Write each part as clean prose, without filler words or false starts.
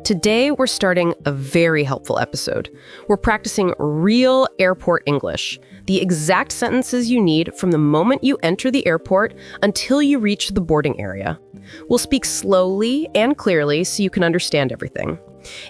Today, we're starting a very helpful episode. We're practicing real airport English, the exact sentences you need from the moment you enter the airport until you reach the boarding area. We'll speak slowly and clearly so you can understand everything.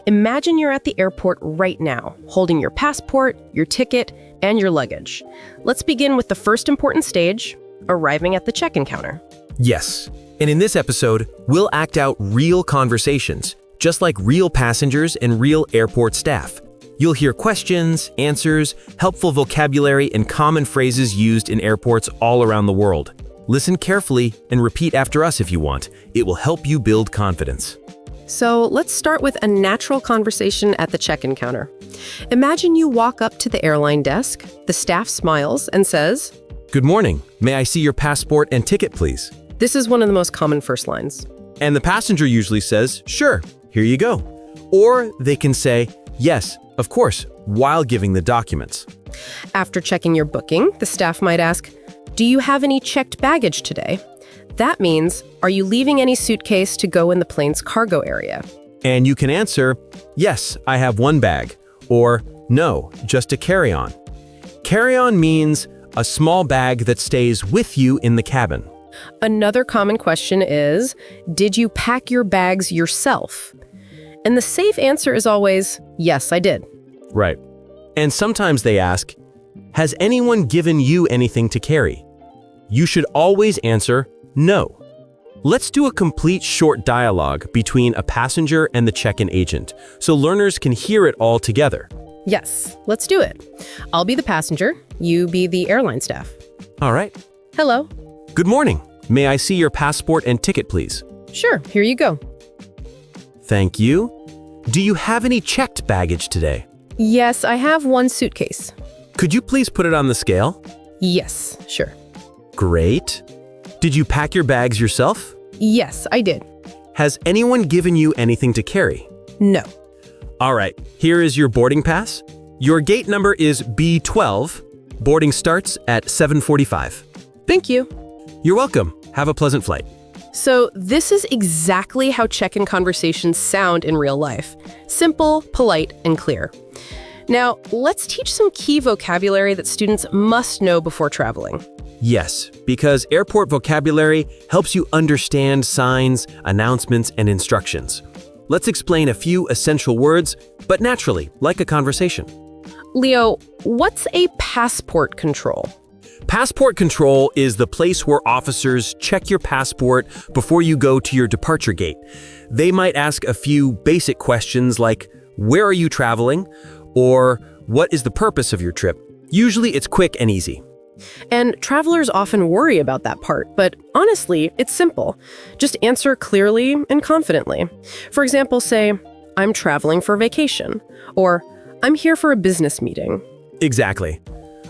Imagine you're at the airport right now, holding your passport, your ticket, and your luggage. Let's begin with the first important stage, arriving at the check-in counter. Yes, and in this episode, we'll act out real conversations, just like real passengers and real airport staff. You'll hear questions, answers, helpful vocabulary, and common phrases used in airports all around the world. Listen carefully and repeat after us if you want. It will help you build confidence. So let's start with a natural conversation at the check-in counter. Imagine you walk up to the airline desk, the staff smiles and says, "Good morning. May I see your passport and ticket, please?" This is one of the most common first lines. And the passenger usually says, "Sure, here you go." Or they can say, "Yes, of course," while giving the documents. After checking your booking, the staff might ask, "Do you have any checked baggage today?" That means, are you leaving any suitcase to go in the plane's cargo area? And you can answer, "Yes, I have one bag," or "No, just a carry-on." Carry-on means a small bag that stays with you in the cabin. Another common question is, did you pack your bags yourself? And the safe answer is always, yes, I did. Right. And sometimes they ask, "Has anyone given you anything to carry?" You should always answer, "No." Let's do a complete short dialogue between a passenger and the check-in agent, so learners can hear it all together. Yes, let's do it. I'll be the passenger, you be the airline staff. All right. Hello. Good morning. May I see your passport and ticket, please? Sure, here you go. Thank you. Do you have any checked baggage today? Yes, I have one suitcase. Could you please put it on the scale? Yes, sure. Great. Did you pack your bags yourself? Yes, I did. Has anyone given you anything to carry? No. All right, here is your boarding pass. Your gate number is B12. Boarding starts at 7:45. Thank you. You're welcome. Have a pleasant flight. So this is exactly how check-in conversations sound in real life. Simple, polite, and clear. Now, let's teach some key vocabulary that students must know before traveling. Yes, because airport vocabulary helps you understand signs, announcements, and instructions. Let's explain a few essential words, but naturally, like a conversation. Leo, what's a passport control? Passport control is the place where officers check your passport before you go to your departure gate. They might ask a few basic questions like, "Where are you traveling?" or "What is the purpose of your trip?" Usually it's quick and easy. And travelers often worry about that part, but honestly, it's simple. Just answer clearly and confidently. For example, say, "I'm traveling for vacation," or "I'm here for a business meeting." Exactly.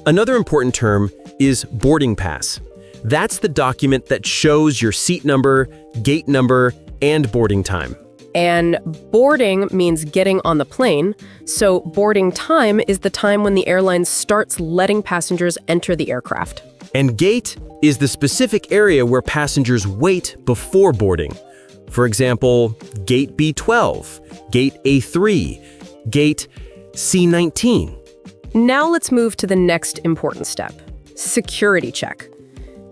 Another important term is boarding pass. That's the document that shows your seat number, gate number, and boarding time. And boarding means getting on the plane, so boarding time is the time when the airline starts letting passengers enter the aircraft. And gate is the specific area where passengers wait before boarding. For example, gate B12, gate A3, gate C19. Now let's move to the next important step, security check.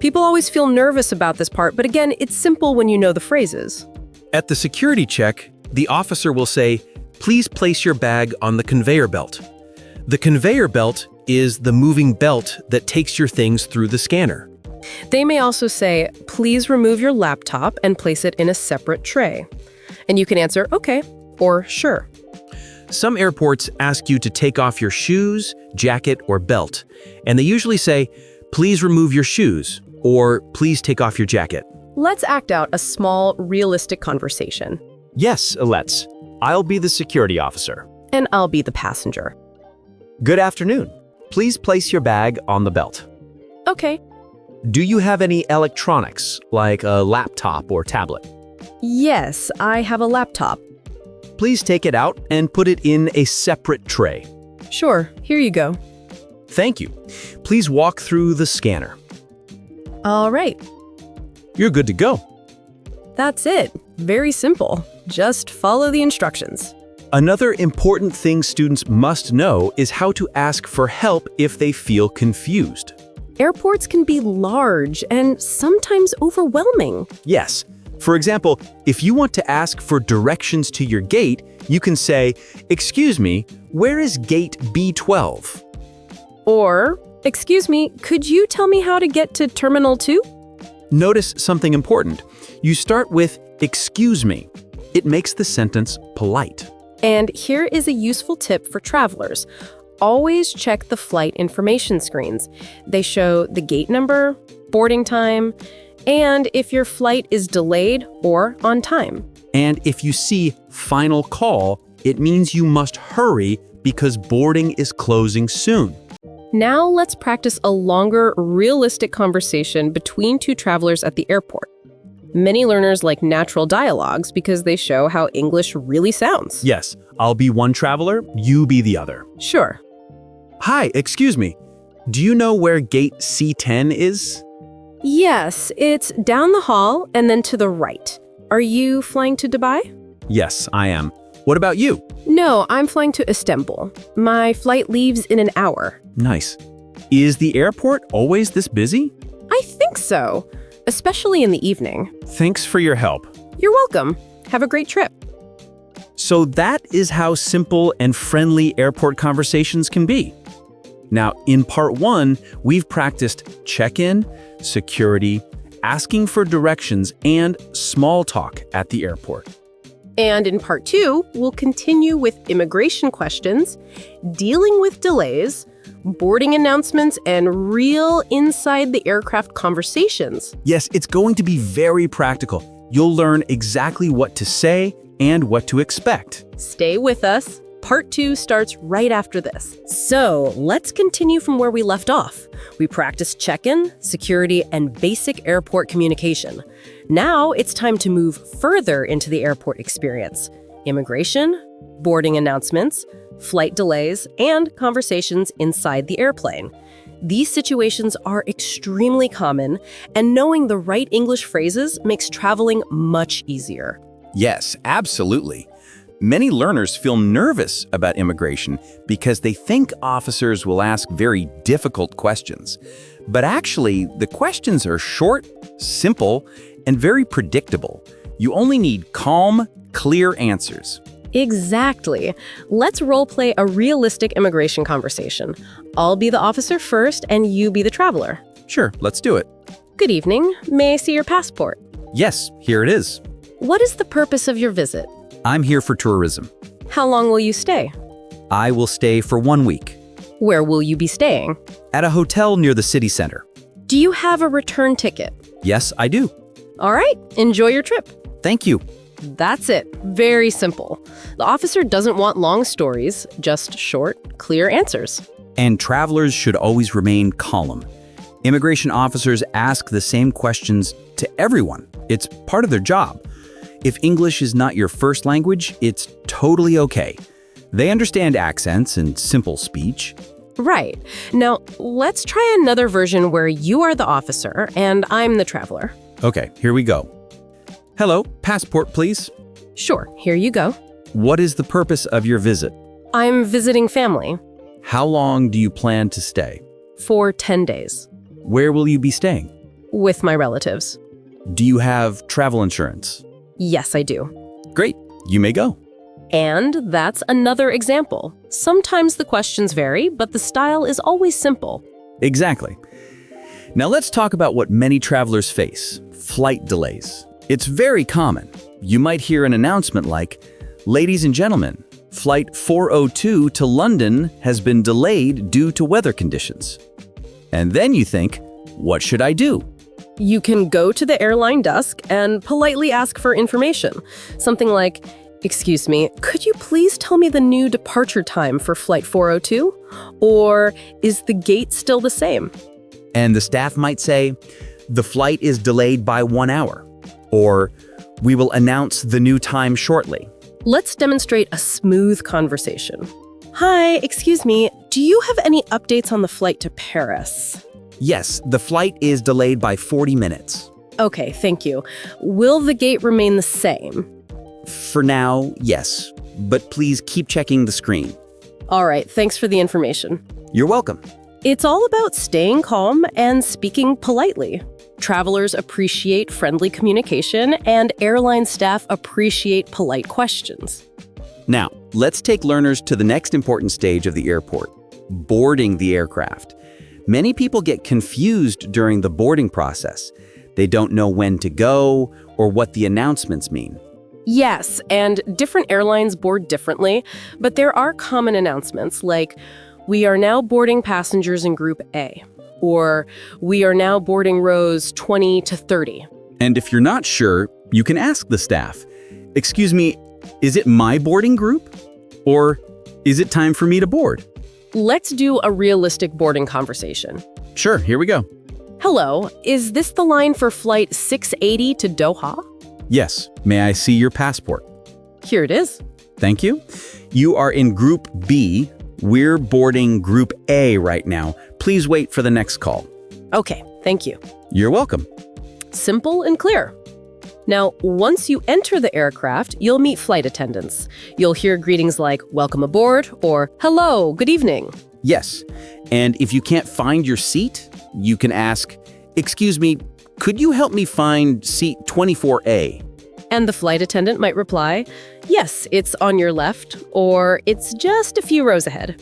People always feel nervous about this part, but again, it's simple when you know the phrases. At the security check, the officer will say, "Please place your bag on the conveyor belt." The conveyor belt is the moving belt that takes your things through the scanner. They may also say, "Please remove your laptop and place it in a separate tray." And you can answer, "Okay," or "Sure." Some airports ask you to take off your shoes, jacket, or belt, and they usually say, "Please remove your shoes," or "Please take off your jacket." Let's act out a small, realistic conversation. Yes, let's. I'll be the security officer. And I'll be the passenger. Good afternoon. Please place your bag on the belt. Okay. Do you have any electronics, like a laptop or tablet? Yes, I have a laptop. Please take it out and put it in a separate tray. Sure, here you go. Thank you. Please walk through the scanner. All right, You're good to go. that's it. Very simple. Just follow the instructions. Another important thing students must know is how to ask for help if they feel confused. Airports can be large and sometimes overwhelming. Yes. For example, if you want to ask for directions to your gate, you can say, "Excuse me, where is gate B12?" Or, excuse me, could you tell me how to get to Terminal 2? Notice something important. You start with "excuse me." It makes the sentence polite. And here is a useful tip for travelers. Always check the flight information screens. They show the gate number, boarding time, and if your flight is delayed or on time. And if you see "final call," it means you must hurry because boarding is closing soon. Now let's practice a longer, realistic conversation between two travelers at the airport. Many learners like natural dialogues because they show how English really sounds. Yes, I'll be one traveler, you be the other. Sure. Hi, excuse me. Do you know where gate C10 is? Yes, it's down the hall and then to the right. Are you flying to Dubai? Yes, I am. What about you? No, I'm flying to Istanbul. My flight leaves in an hour. Nice. Is the airport always this busy? I think so, especially in the evening. Thanks for your help. You're welcome. Have a great trip. So that is how simple and friendly airport conversations can be. Now, in part 1, we've practiced check-in, security, asking for directions, and small talk at the airport. And in part 2, we'll continue with immigration questions, dealing with delays, boarding announcements, and real inside the aircraft conversations. Yes, it's going to be very practical. You'll learn exactly what to say and what to expect. Stay with us. Part 2 starts right after this. So let's continue from where we left off. We practiced check-in, security, and basic airport communication. Now it's time to move further into the airport experience. Immigration, boarding announcements, flight delays, and conversations inside the airplane. These situations are extremely common, and knowing the right English phrases makes traveling much easier. Yes, absolutely. Many learners feel nervous about immigration because they think officers will ask very difficult questions. But actually, the questions are short, simple, and very predictable. You only need calm, clear answers. Exactly. Let's role-play a realistic immigration conversation. I'll be the officer first, and you be the traveler. Sure, let's do it. Good evening. May I see your passport? Yes, here it is. What is the purpose of your visit? I'm here for tourism. How long will you stay? I will stay for 1 week Where will you be staying? at a hotel near the city center. Do you have a return ticket? Yes, I do. All right, enjoy your trip. Thank you. That's it. Very simple. The officer doesn't want long stories, just short, clear answers. And travelers should always remain calm. Immigration officers ask the same questions to everyone. It's part of their job. If English is not your first language, it's totally okay. They understand accents and simple speech. Right. Now, let's try another version where you are the officer and I'm the traveler. Okay, here we go. Hello, passport, please. Sure, here you go. What is the purpose of your visit? I'm visiting family How long do you plan to stay? for 10 days Where will you be staying? with my relatives. Do you have travel insurance? Yes, I do. Great, you may go. And that's another example. Sometimes the questions vary, but the style is always simple. Exactly. Now let's talk about what many travelers face, flight delays. It's very common. You might hear an announcement like, "Ladies and gentlemen, flight 402 to London has been delayed due to weather conditions." And then you think, what should I do? You can go to the airline desk and politely ask for information. Something like, "Excuse me, could you please tell me the new departure time for flight 402? Or is the gate still the same?" And the staff might say, "The flight is delayed by 1 hour." Or, "We will announce the new time shortly." Let's demonstrate a smooth conversation. "Hi, excuse me, do you have any updates on the flight to Paris?" Yes, the flight is delayed by 40 minutes. Okay, thank you. Will the gate remain the same? For now, yes, but please keep checking the screen. All right, thanks for the information. You're welcome. It's all about staying calm and speaking politely. Travelers appreciate friendly communication, and airline staff appreciate polite questions. Now, let's take learners to the next important stage of the airport, boarding the aircraft. Many people get confused during the boarding process. They don't know when to go or what the announcements mean. Yes, and different airlines board differently, but there are common announcements like, "We are now boarding passengers in Group A," or "We are now boarding rows 20 to 30. And if you're not sure, you can ask the staff, "Excuse me, is it my boarding group? Or is it time for me to board?" Let's do a realistic boarding conversation. Sure, here we go. Hello, is this the line for flight 680 to Doha? Yes, may I see your passport? Here it is. Thank you. You are in Group B. We're boarding Group A right now. Please wait for the next call. Okay, thank you. You're welcome. Simple and clear. Now, once you enter the aircraft, you'll meet flight attendants. You'll hear greetings like, "Welcome aboard," or "Hello, good evening." Yes, and if you can't find your seat, you can ask, "Excuse me, could you help me find seat 24A?" And the flight attendant might reply, "Yes, it's on your left," or "It's just a few rows ahead."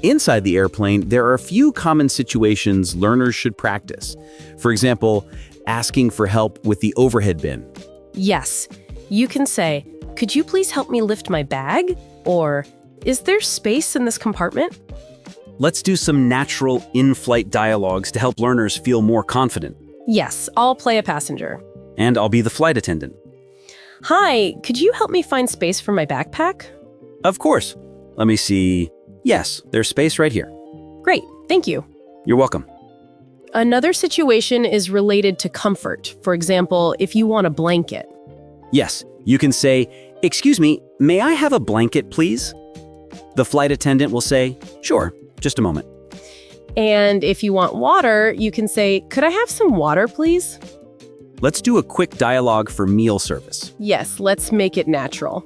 Inside the airplane, there are a few common situations learners should practice. For example, asking for help with the overhead bin. Yes, you can say, "Could you please help me lift my bag?" Or, "Is there space in this compartment?" Let's do some natural in-flight dialogues to help learners feel more confident. Yes, I'll play a passenger. And I'll be the flight attendant. "Hi, could you help me find space for my backpack?" Of course. Let me see. Yes, there's space right here. Great, thank you. You're welcome. Another situation is related to comfort. For example, if you want a blanket. Yes, you can say, "Excuse me, may I have a blanket, please?" The flight attendant will say, "Sure, just a moment." And if you want water, you can say, "Could I have some water, please?" Let's do a quick dialogue for meal service. Yes, let's make it natural.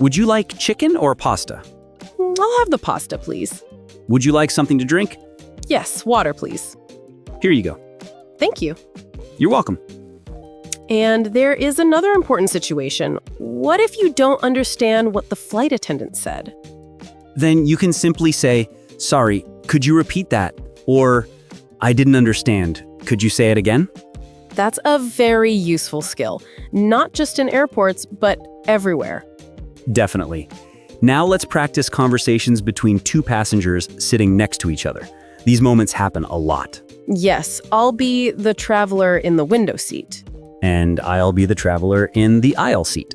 Would you like chicken or pasta? I'll have the pasta, please. Would you like something to drink? Yes, water, please. Here you go. Thank you. You're welcome. And there is another important situation. What if you don't understand what the flight attendant said? Then you can simply say, "Sorry, could you repeat that?" Or, "I didn't understand. Could you say it again?" That's a very useful skill, not just in airports, but everywhere. Definitely. Now let's practice conversations between two passengers sitting next to each other. These moments happen a lot. Yes, I'll be the traveler in the window seat. And I'll be the traveler in the aisle seat.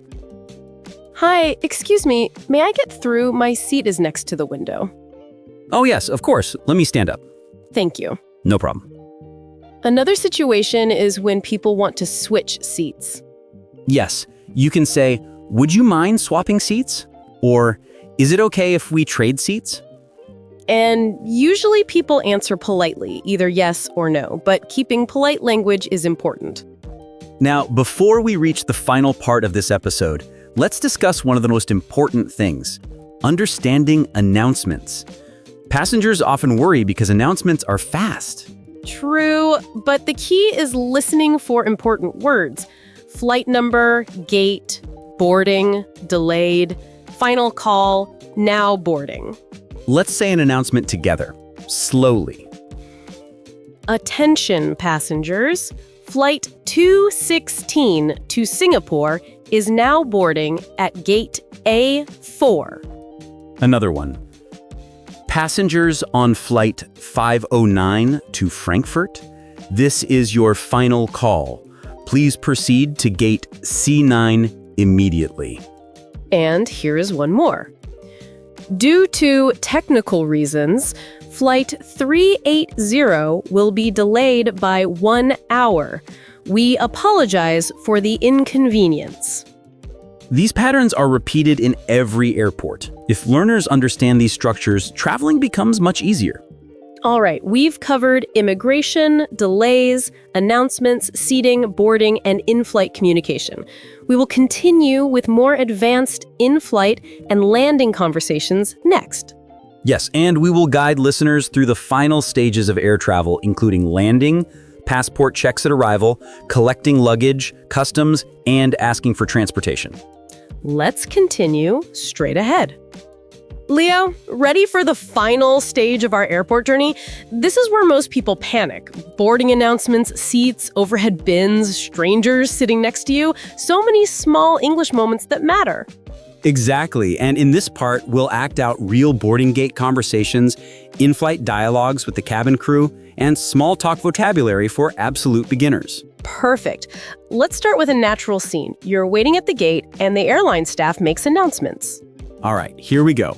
"Hi, excuse me, may I get through? My seat is next to the window." Oh yes, of course. Let me stand up. Thank you. No problem. Another situation is when people want to switch seats. Yes, you can say, "Would you mind swapping seats?" Or, "Is it okay if we trade seats?" And usually people answer politely, either yes or no, but keeping polite language is important. Now, before we reach the final part of this episode, let's discuss one of the most important things: understanding announcements. Passengers often worry because announcements are fast. True, but the key is listening for important words. Flight number, gate, boarding, delayed, final call, now boarding. Let's say an announcement together, slowly. Attention passengers, flight 216 to Singapore is now boarding at gate A4. Another one. Passengers on flight 509 to Frankfurt, this is your final call. Please proceed to gate C9 immediately. And here is one more. Due to technical reasons, flight 380 will be delayed by 1 hour. We apologize for the inconvenience. These patterns are repeated in every airport. If learners understand these structures, traveling becomes much easier. All right, we've covered immigration, delays, announcements, seating, boarding, and in-flight communication. We will continue with more advanced in-flight and landing conversations next. Yes, and we will guide listeners through the final stages of air travel, including landing, passport checks at arrival, collecting luggage, customs, and asking for transportation. Let's continue straight ahead. Leo, ready for the final stage of our airport journey? This is where most people panic. Boarding announcements, seats, overhead bins, strangers sitting next to you. So many small English moments that matter. Exactly, and in this part, we'll act out real boarding gate conversations, in-flight dialogues with the cabin crew, and small talk vocabulary for absolute beginners. Perfect. Let's start with a natural scene. You're waiting at the gate, and the airline staff makes announcements. All right, here we go.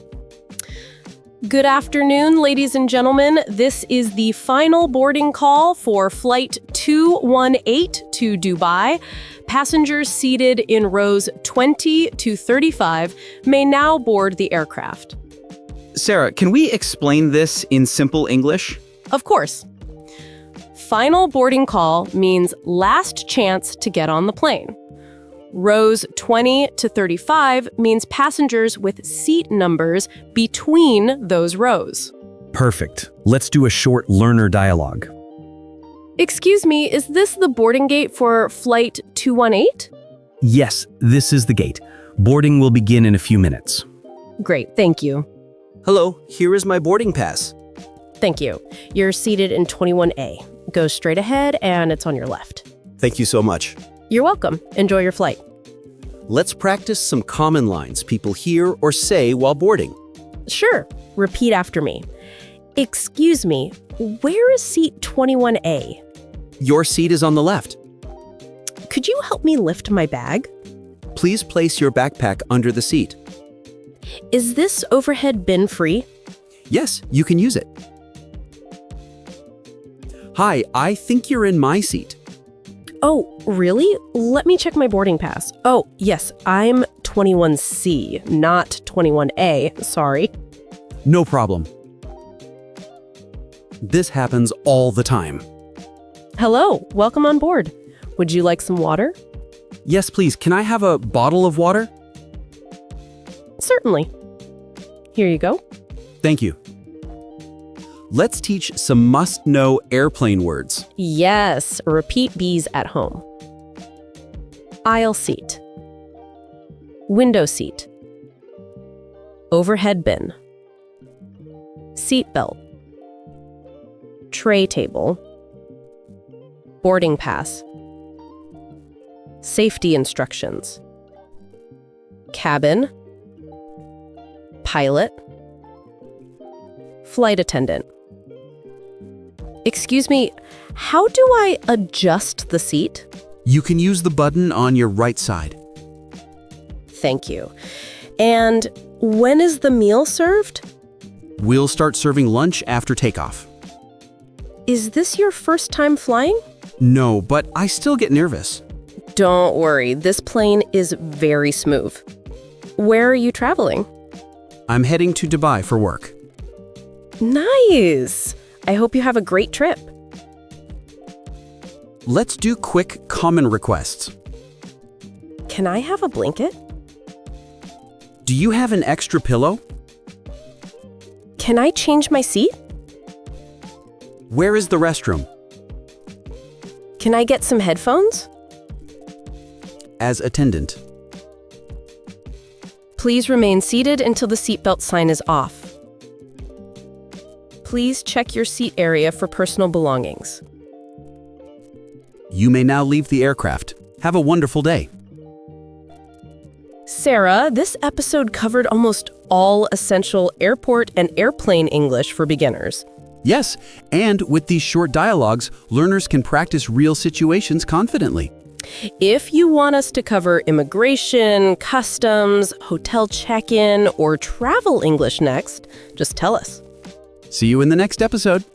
Good afternoon, ladies and gentlemen. This is the final boarding call for Flight 218 to Dubai. Passengers seated in rows 20 to 35 may now board the aircraft. Sarah, can we explain this in simple English? Of course. Final boarding call means last chance to get on the plane. Rows 20 to 35 means passengers with seat numbers between those rows. Perfect. Let's do a short learner dialogue. Excuse me, is this the boarding gate for Flight 218? Yes, this is the gate. Boarding will begin in a few minutes. Great, thank you. Hello, here is my boarding pass. Thank you. You're seated in 21A. Go straight ahead and it's on your left. Thank you so much. You're welcome. Enjoy your flight. Let's practice some common lines people hear or say while boarding. Sure. Repeat after me. Excuse me, where is seat 21A? Your seat is on the left. Could you help me lift my bag? Please place your backpack under the seat. Is this overhead bin free? Yes, you can use it. Hi, I think you're in my seat. Oh, really? Let me check my boarding pass. Oh, yes, I'm 21C, not 21A. Sorry. No problem. This happens all the time. Hello, welcome on board. Would you like some water? Yes, please. Can I have a bottle of water? Certainly. Here you go. Thank you. Let's teach some must-know airplane words. Yes, repeat these at home. Aisle seat. Window seat. Overhead bin. Seat belt. Tray table. Boarding pass. Safety instructions. Cabin. Pilot. Flight attendant. Excuse me, how do I adjust the seat? You can use the button on your right side. Thank you. And when is the meal served? We'll start serving lunch after takeoff. Is this your first time flying? No, but I still get nervous. Don't worry, this plane is very smooth. Where are you traveling? I'm heading to Dubai for work. Nice! I hope you have a great trip. Let's do quick common requests. Can I have a blanket? Do you have an extra pillow? Can I change my seat? Where is the restroom? Can I get some headphones? As attendant. Please remain seated until the seatbelt sign is off. Please check your seat area for personal belongings. You may now leave the aircraft. Have a wonderful day. Sarah, this episode covered almost all essential airport and airplane English for beginners. Yes, and with these short dialogues, learners can practice real situations confidently. If you want us to cover immigration, customs, hotel check-in, or travel English next, just tell us. See you in the next episode.